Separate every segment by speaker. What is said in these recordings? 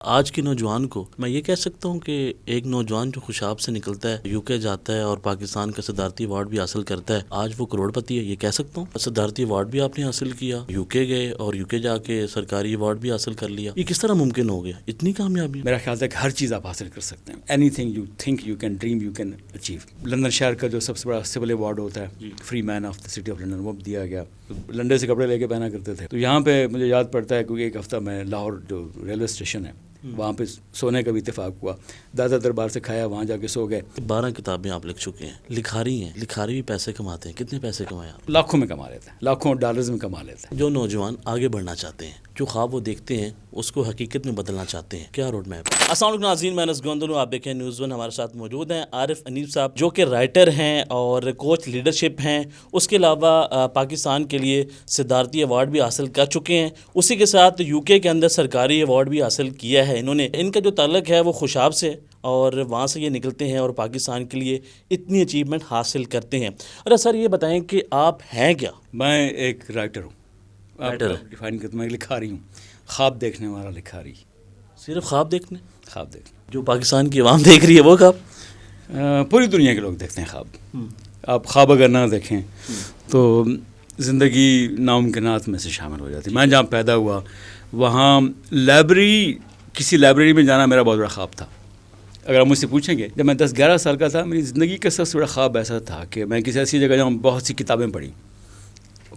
Speaker 1: آج کے نوجوان کو میں یہ کہہ سکتا ہوں کہ ایک نوجوان جو خوشاب سے نکلتا ہے یو کے جاتا ہے اور پاکستان کا صدارتی ایوارڈ بھی حاصل کرتا ہے، آج وہ کروڑ پتی ہے، یہ کہہ سکتا ہوں۔ صدارتی ایوارڈ بھی آپ نے حاصل کیا، یو کے گئے اور یو کے جا کے سرکاری ایوارڈ بھی حاصل کر لیا، یہ کس طرح ممکن ہو گیا اتنی کامیابی؟
Speaker 2: میرا خیال ہے کہ ہر چیز آپ حاصل کر سکتے ہیں، any thing you think you can dream you can achieve. London شہر کا جو سب سے بڑا سول ایوارڈ ہوتا ہے freeman of the city of London, وہ دیا گیا۔ لندن سے کپڑے لے کے پہنا کرتے تھے، تو یہاں پہ مجھے یاد پڑتا ہے کیونکہ ایک ہفتہ میں لاہور جو ریلوے اسٹیشن ہے وہاں پہ سونے کا بھی اتفاق ہوا، دادا دربار سے کھایا، وہاں جا کے سو گئے۔
Speaker 1: 12 کتابیں آپ لکھ چکے ہیں، لکھاری ہیں، لکھاری بھی پیسے کماتے ہیں، کتنے پیسے کمائے آپ؟
Speaker 2: لاکھوں میں کما لیتے ہیں، لاکھوں ڈالرز میں کما لیتے ہیں۔
Speaker 1: جو نوجوان آگے بڑھنا چاہتے ہیں، جو خواب وہ دیکھتے ہیں اس کو حقیقت میں بدلنا چاہتے ہیں، کیا روڈ میپ؟ السلام علیکم ناظرین، میں انس گوندلو، آپ دیکھیں نیوز ون۔ ہمارے ساتھ موجود ہیں عارف انیف صاحب، جو کہ رائٹر ہیں اور کوچ لیڈرشپ ہیں، اس کے علاوہ پاکستان کے لیے صدارتی ایوارڈ بھی حاصل کر چکے ہیں، اسی کے ساتھ یو کے اندر سرکاری ایوارڈ بھی حاصل کیا ہے انہوں نے۔ ان کا جو تعلق ہے وہ خوشاب سے، اور وہاں سے یہ نکلتے ہیں اور پاکستان کے لیے اتنی اچیومنٹ حاصل کرتے ہیں۔ اور سر یہ بتائیں کہ آپ ہیں کیا؟
Speaker 2: میں ایک رائٹر ہوں،
Speaker 1: رائٹر
Speaker 2: ڈیفائن کرتا ہوں، میں لکھاری ہوں، خواب دیکھنے والا لکھاری۔
Speaker 1: صرف خواب دیکھنے؟
Speaker 2: خواب دیکھنے
Speaker 1: جو پاکستان کی عوام دیکھ رہی ہے وہ خواب؟
Speaker 2: پوری دنیا کے لوگ دیکھتے ہیں خواب۔ آپ خواب اگر نہ دیکھیں تو زندگی ناممکنات میں سے شامل ہو جاتی۔ میں جہاں پیدا ہوا وہاں کسی لائبریری میں جانا میرا بہت بڑا خواب تھا۔ اگر آپ مجھ سے پوچھیں گے، جب میں 10-11 سال کا تھا، میری زندگی کا سب سے بڑا خواب ایسا تھا کہ میں کسی ایسی جگہ جاؤں، بہت سی کتابیں پڑھی،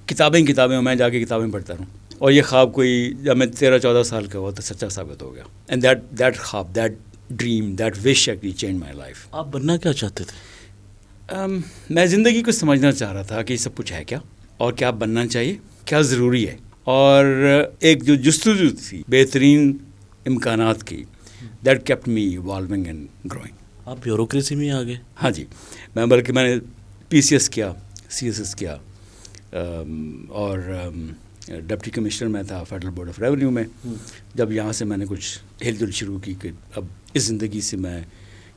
Speaker 2: کتابیں میں جا کے کتابیں پڑھتا رہوں، اور یہ خواب کوئی جب میں 13-14 سال کا ہوا تو سچا ثابت ہو گیا۔ اینڈ دیٹ خواب، that dream, that wish actually change my life.
Speaker 1: آپ بننا کیا چاہتے تھے؟
Speaker 2: میں زندگی کو سمجھنا چاہ رہا تھا کہ یہ سب کچھ ہے کیا، اور کیا بننا چاہیے، کیا ضروری ہے، اور ایک جو جستجو تھی بہترین امکانات کی، that kept me evolving and growing.
Speaker 1: آپ بیوروکریسی میں آ گئے؟
Speaker 2: ہاں جی، بلکہ میں نے پی سی ایس کیا، سی ایس ایس کیا، اور ڈپٹی کمشنر میں تھا فیڈرل بورڈ آف ریونیو میں۔ جب یہاں سے میں نے کچھ ہل جل شروع کی کہ اب اس زندگی سے میں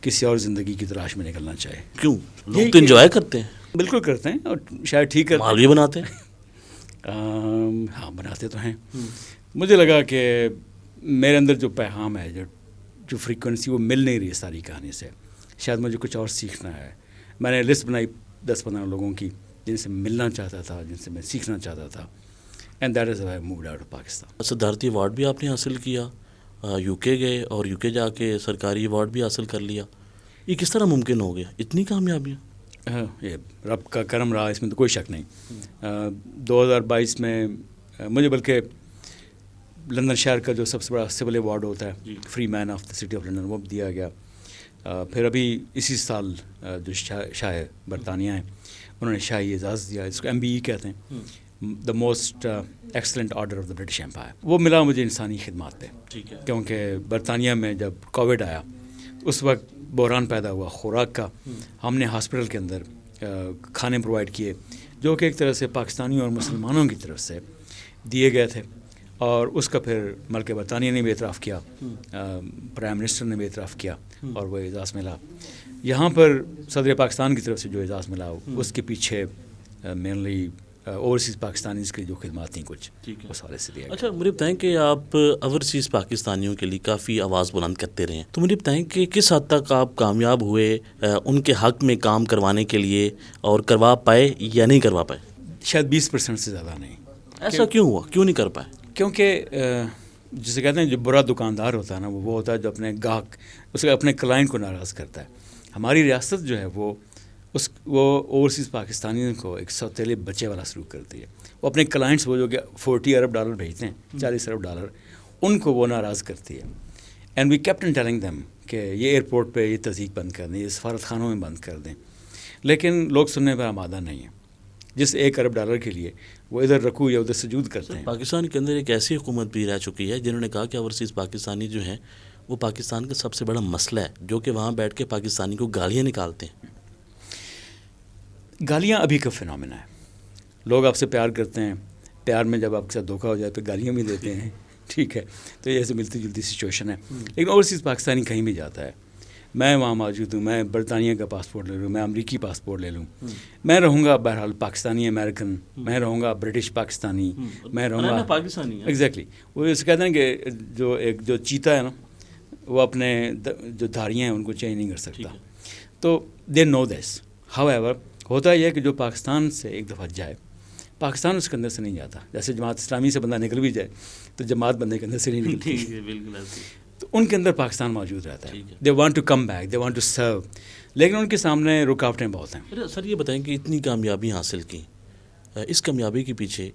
Speaker 2: کسی اور زندگی کی تلاش میں نکلنا چاہے۔
Speaker 1: کیوں؟ لوگ تو انجوائے کرتے ہیں۔
Speaker 2: بالکل کرتے ہیں، اور شاید ٹھیک ہے،
Speaker 1: مال بھی بناتے ہیں۔
Speaker 2: ہاں بناتے تو ہیں۔ مجھے لگا کہ میرے اندر جو پیغام ہے، جو فریکوینسی، وہ مل نہیں رہی ہے ساری کہانی سے، شاید مجھے کچھ اور سیکھنا ہے۔ میں نے لسٹ بنائی 10-15 لوگوں کی جن سے ملنا چاہتا تھا، جن سے میں سیکھنا چاہتا تھا، and that is why I moved out of Pakistan.
Speaker 1: صدارتی ایوارڈ بھی آپ نے حاصل کیا، یو کے گئے اور یو کے جا کے سرکاری ایوارڈ بھی حاصل کر لیا، یہ کس طرح ممکن ہو گیا اتنی کامیابیاں؟
Speaker 2: یہ رب کا کرم رہا، اس میں تو کوئی شک نہیں۔ 2022 میں مجھے بلکہ لندن شہر کا جو سب سے بڑا سول ایوارڈ ہوتا ہے freeman of the city of London, وہ دیا گیا۔ پھر ابھی اسی سال جو شاہ برطانیہ ہیں انہوں نے شاہی اعزاز دیا، اس کو MBE کہتے ہیں، the most excellent Order of the British Empire. وہ ملا مجھے انسانی خدمات پہ، کیونکہ برطانیہ میں جب کووڈ آیا اس وقت بحران پیدا ہوا خوراک کا۔ ہم نے ہاسپٹل کے اندر کھانے پرووائڈ کیے جو کہ ایک طرح سے پاکستانیوں اور مسلمانوں کی طرف سے دیے گئے تھے، اور اس کا پھر ملکہ برطانیہ نے بھی اعتراف کیا، پرائم منسٹر نے بھی اعتراف کیا، اور وہ اعزاز ملا۔ یہاں پر صدر پاکستان کی طرف سے جو اعزاز ملا اس کے پیچھے مینلی اوورسیز پاکستانیز کی جو خدمات تھیں کچھ اس حوالے سے دیا گیا۔
Speaker 1: اچھا، مجھے بتائیں کہ آپ اوورسیز پاکستانیوں کے لیے کافی آواز بلند کرتے رہے ہیں، تو مجھے بتائیں کہ کس حد تک آپ کامیاب ہوئے ان کے حق میں کام کروانے کے لیے، اور کروا پائے یا نہیں کروا پائے؟
Speaker 2: شاید 20% سے زیادہ نہیں۔
Speaker 1: ایسا کیوں ہوا، کیوں نہیں کر پائے؟
Speaker 2: کیونکہ جسے کہتے ہیں جو برا دکاندار ہوتا ہے نا، وہ ہوتا ہے جو اپنے گاہک، اس کے اپنے کلائنٹ کو ناراض کرتا ہے۔ ہماری ریاست جو ہے وہ اوورسیز پاکستانیوں کو ایک سوتیلے بچے والا سلوک کرتی ہے۔ وہ اپنے کلائنٹس، وہ جو کہ $40 ارب بھیجتے ہیں، $40 ارب، ان کو وہ ناراض کرتی ہے۔ And we kept telling them کہ یہ ایئرپورٹ پہ یہ تزیق بند کر دیں، یہ سفارت خانوں میں بند کر دیں، لیکن لوگ سننے پر آمادہ نہیں ہیں۔ جس $1 ارب کے لیے وہ ادھر رکوع یا ادھر سجود کرتے ہیں۔
Speaker 1: پاکستان کے اندر ایک ایسی حکومت بھی رہ چکی ہے جنہوں نے کہا کہ اوورسیز پاکستانی جو ہیں وہ پاکستان کا سب سے بڑا مسئلہ ہے، جو کہ وہاں بیٹھ کے پاکستانی کو گالیاں نکالتے ہیں۔
Speaker 2: گالیاں ابھی کا فنومینا ہے۔ لوگ آپ سے پیار کرتے ہیں، پیار میں جب آپ کے ساتھ دھوکہ ہو جائے تو گالیاں بھی دیتے ہیں، ٹھیک ہے، تو یہ ایسے ملتی جلتی سچویشن ہے۔ لیکن اوورسیز پاکستانی کہیں بھی جاتا ہے، میں وہاں موجود ہوں، میں برطانیہ کا پاسپورٹ لے لوں، میں امریکی پاسپورٹ لے لوں، میں رہوں گا بہرحال پاکستانی امریکن، میں رہوں گا برٹش پاکستانی، میں رہوں گا
Speaker 1: پاکستانی۔
Speaker 2: ایگزیکٹلی، وہ اسے کہتے ہیں کہ جو چیتا ہے نا، وہ اپنے جو دھاریاں ہیں ان کو چینج نہیں کر سکتا. تو دے نو دس. ہاؤ ایور ہوتا یہ ہے کہ جو پاکستان سے ایک دفعہ جائے, پاکستان اس کے اندر سے نہیں جاتا. جیسے جماعت اسلامی سے بندہ نکل بھی جائے تو جماعت بندے کے اندر سے نہیں نکلتی. تو ان کے اندر پاکستان موجود رہتا ہے. They want to come back, they want to serve, لیکن ان کے سامنے رکاوٹیں بہت ہیں.
Speaker 1: سر یہ بتائیں کہ اتنی کامیابی حاصل کی, اس کامیابی کے پیچھے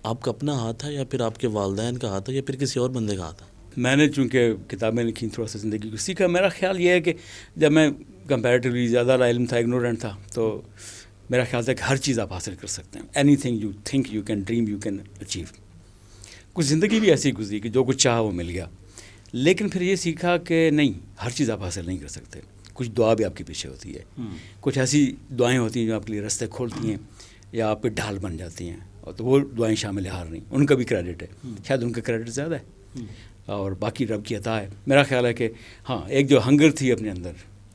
Speaker 1: آپ کا اپنا ہاتھ ہے یا پھر آپ کے والدین کا ہاتھ ہے یا پھر کسی اور بندے کا ہاتھ ہے؟
Speaker 2: میں نے چونکہ کتابیں لکھی, تھوڑا سا زندگی کو سیکھا. میرا خیال یہ ہے کہ جب میں کمپیریٹیولی زیادہ علم تھا, اگنورینٹ تھا, تو میرا خیال تھا کہ ہر چیز آپ حاصل کر سکتے ہیں. Any thing you think you can dream you can achieve. کچھ زندگی بھی ایسی گزری کہ جو کچھ چاہا وہ مل گیا, لیکن پھر یہ سیکھا کہ نہیں, ہر چیز آپ حاصل نہیں کر سکتے. کچھ دعا بھی آپ کے پیچھے ہوتی ہے, کچھ ایسی دعائیں ہوتی ہیں جو آپ کے لیے راستے کھولتی ہیں یا آپ پہ ڈھال بن جاتی ہیں, اور تو وہ دعائیں شامل ہار نہیں, ان کا بھی کریڈٹ ہے. شاید ان کا کریڈٹ زیادہ ہے اور باقی رب کی عطا ہے. میرا خیال ہے کہ ہاں, ایک جو ہنگر تھی اپنے اندر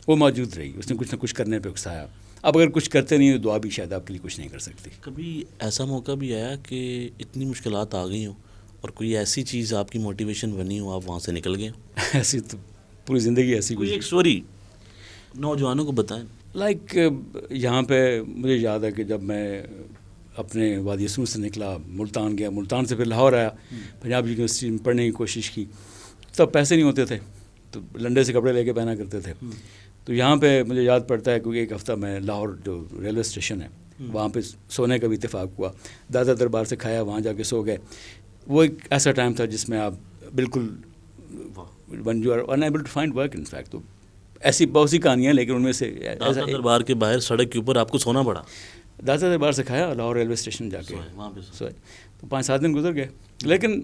Speaker 2: وہ موجود رہی, اس نے کچھ نہ کچھ کرنے پہ اکسایا. اب اگر کچھ کرتے نہیں تو دعا بھی شاید آپ کے لیے کچھ نہیں کر سکتی.
Speaker 1: کبھی ایسا موقع بھی آیا کہ اتنی مشکلات آ گئی ہوں اور کوئی ایسی چیز آپ کی موٹیویشن بنی ہو, آپ وہاں سے نکل گئے؟
Speaker 2: ایسی تو پوری زندگی ایسی
Speaker 1: کوئی ایک سٹوری نوجوانوں کو بتائیں.
Speaker 2: لائک یہاں پہ مجھے یاد ہے کہ جب میں اپنے وادی سور سے نکلا, ملتان گیا, ملتان سے پھر لاہور آیا, پنجاب یونیورسٹی میں پڑھنے کی کوشش کی. تب پیسے نہیں ہوتے تھے تو لنڈے سے کپڑے لے کے پہنا کرتے تھے. تو یہاں پہ مجھے یاد پڑتا ہے کیونکہ ایک ہفتہ میں لاہور جو ریلوے اسٹیشن ہے وہاں پہ سونے کا بھی اتفاق ہوا. دادا دربار سے کھایا, وہاں جا کے سو گئے. وہ ایک ایسا ٹائم تھا جس میں آپ بالکل when you are unable to find work. In fact تو ایسی بہت سی کہانیاں, لیکن ان میں سے
Speaker 1: دادا دربار کے باہر سڑک کے اوپر آپ کو سونا پڑا.
Speaker 2: دادا دربار سے کھایا, لاہور ریلوے اسٹیشن جا کے سوئے. تو 5-7 دن گزر گئے, لیکن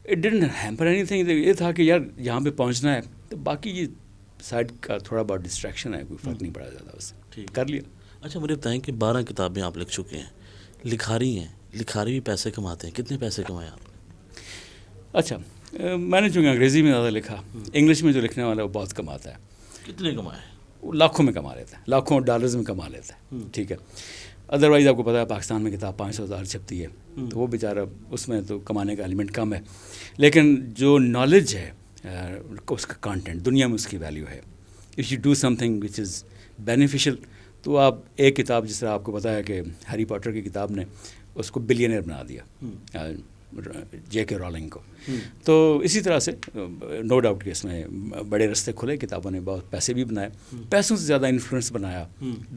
Speaker 2: it didn't hamper any thing. یہ تھا کہ یار یہاں پہ پہنچنا ہے, تو باقی یہ سائڈ کا تھوڑا بہت ڈسٹریکشن ہے, کوئی فرق نہیں پڑا زیادہ, اس سے کر لیا.
Speaker 1: اچھا مجھے بتائیں کہ 12 کتابیں آپ لکھ چکے ہیں, لکھاری ہیں, لکھاری بھی پیسے کماتے ہیں, کتنے پیسے کمائے آپ نے؟
Speaker 2: اچھا میں نے چونکہ انگریزی میں زیادہ لکھا, انگلش میں جو لکھنے والا ہے وہ بہت کماتا ہے.
Speaker 1: کتنے کمائے؟
Speaker 2: وہ لاکھوں میں کما لیتا ہے, لاکھوں ڈالرز میں کما لیتا ہے. ٹھیک ہے, ادروائز آپ کو پتہ ہے پاکستان میں کتاب 500,000 چھپتی ہے, تو وہ بیچارہ اس میں تو کمانے کا ایلیمنٹ کم ہے. لیکن جو نالج ہے اس کا کانٹینٹ, دنیا میں اس کی ویلیو ہے. If you do some thing which is beneficial, تو آپ ایک کتاب, جس طرح آپ کو پتہ ہے کہ ہیری پاٹر کی کتاب نے اس کو بلینئر بنا دیا جے کے رولنگ کو. تو اسی طرح سے نو ڈاؤٹ کہ اس میں بڑے رستے کھلے, کتابوں نے بہت پیسے بھی بنائے, پیسوں سے زیادہ انفلوئنس بنایا,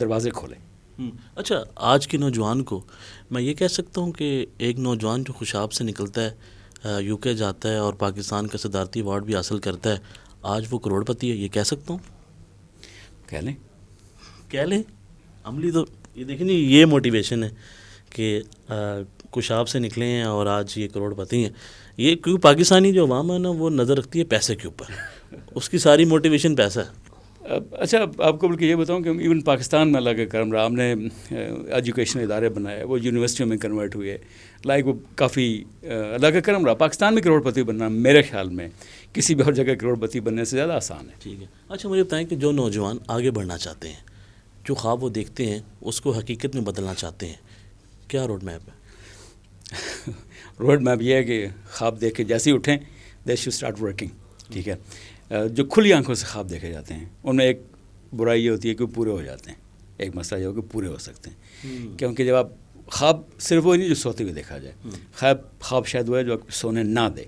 Speaker 2: دروازے کھولے.
Speaker 1: اچھا آج کے نوجوان کو میں یہ کہہ سکتا ہوں کہ ایک نوجوان جو خوشاب سے نکلتا ہے, یو کے جاتا ہے اور پاکستان کا صدارتی ایوارڈ بھی حاصل کرتا ہے, آج وہ کروڑ پتی ہے, یہ کہہ سکتا ہوں؟ کہہ لیں عملی تو یہ دیکھیں جی, یہ موٹیویشن ہے کہ خوشاب سے نکلے ہیں اور آج یہ کروڑ پتی ہیں. یہ کیوں پاکستانی جو عوام ہے نا وہ نظر رکھتی ہے پیسے کے اوپر, اس کی ساری موٹیویشن پیسہ ہے.
Speaker 2: اچھا آپ کو بلکہ یہ بتاؤں کہ ایون پاکستان میں اللہ کا کرم رہا, ہم نے ایجوکیشن ادارے بنائے, وہ یونیورسٹیوں میں کنورٹ ہوئے, لائک وہ کافی اللہ کا کرم رہا. پاکستان میں کروڑ پتی بننا میرے خیال میں کسی بھی اور جگہ کروڑ پتی بننے سے زیادہ آسان ہے.
Speaker 1: ٹھیک ہے. اچھا مجھے بتائیں کہ جو نوجوان آگے بڑھنا چاہتے ہیں, جو خواب وہ دیکھتے ہیں اس کو حقیقت میں بدلنا چاہتے ہیں, کیا روڈ میپ ہے؟
Speaker 2: روڈ میپ یہ ہے کہ خواب دیکھ کے جیسے ہی اٹھیں دے شوڈ اسٹارٹ ورکنگ. ٹھیک ہے, جو کھلی آنکھوں سے خواب دیکھے جاتے ہیں ان میں ایک برائی یہ ہوتی ہے کہ وہ پورے ہو جاتے ہیں. ایک مسئلہ یہ ہو کہ پورے ہو سکتے ہیں, کیونکہ جب آپ خواب صرف وہ نہیں جو سوتے ہوئے دیکھا جائے, خواب شاید وہ ہے جو آپ کو سونے نہ دے.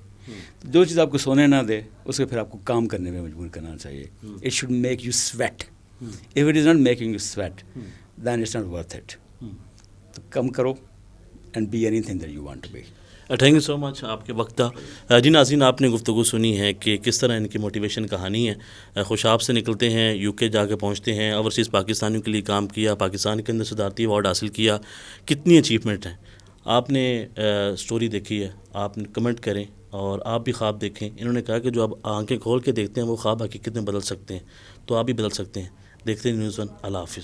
Speaker 2: جو چیز آپ کو سونے نہ دے اس کو پھر آپ کو کام کرنے میں مجبور کرنا چاہیے. It should make you sweat. If it is not making you sweat then it's not worth it. تو کم کرو and be anything that you want to be.
Speaker 1: Thank you so much آپ کے وقت کا. جی ناظرین, آپ نے گفتگو سنی ہے کہ کس طرح ان کی موٹیویشن کہانی ہے. خوشاب سے نکلتے ہیں, یو کے جا کے پہنچتے ہیں, اوورسیز پاکستانیوں کے لیے کام کیا, پاکستان کے اندر صدارتی ایوارڈ حاصل کیا. کتنی اچیومنٹ ہیں. آپ نے سٹوری دیکھی ہے, آپ کمنٹ کریں اور آپ بھی خواب دیکھیں. انہوں نے کہا کہ جو آپ آنکھیں کھول کے دیکھتے ہیں وہ خواب حقیقت میں بدل سکتے ہیں, تو آپ بھی بدل سکتے ہیں. دیکھتے ہیں نیوز 1. اللہ حافظ.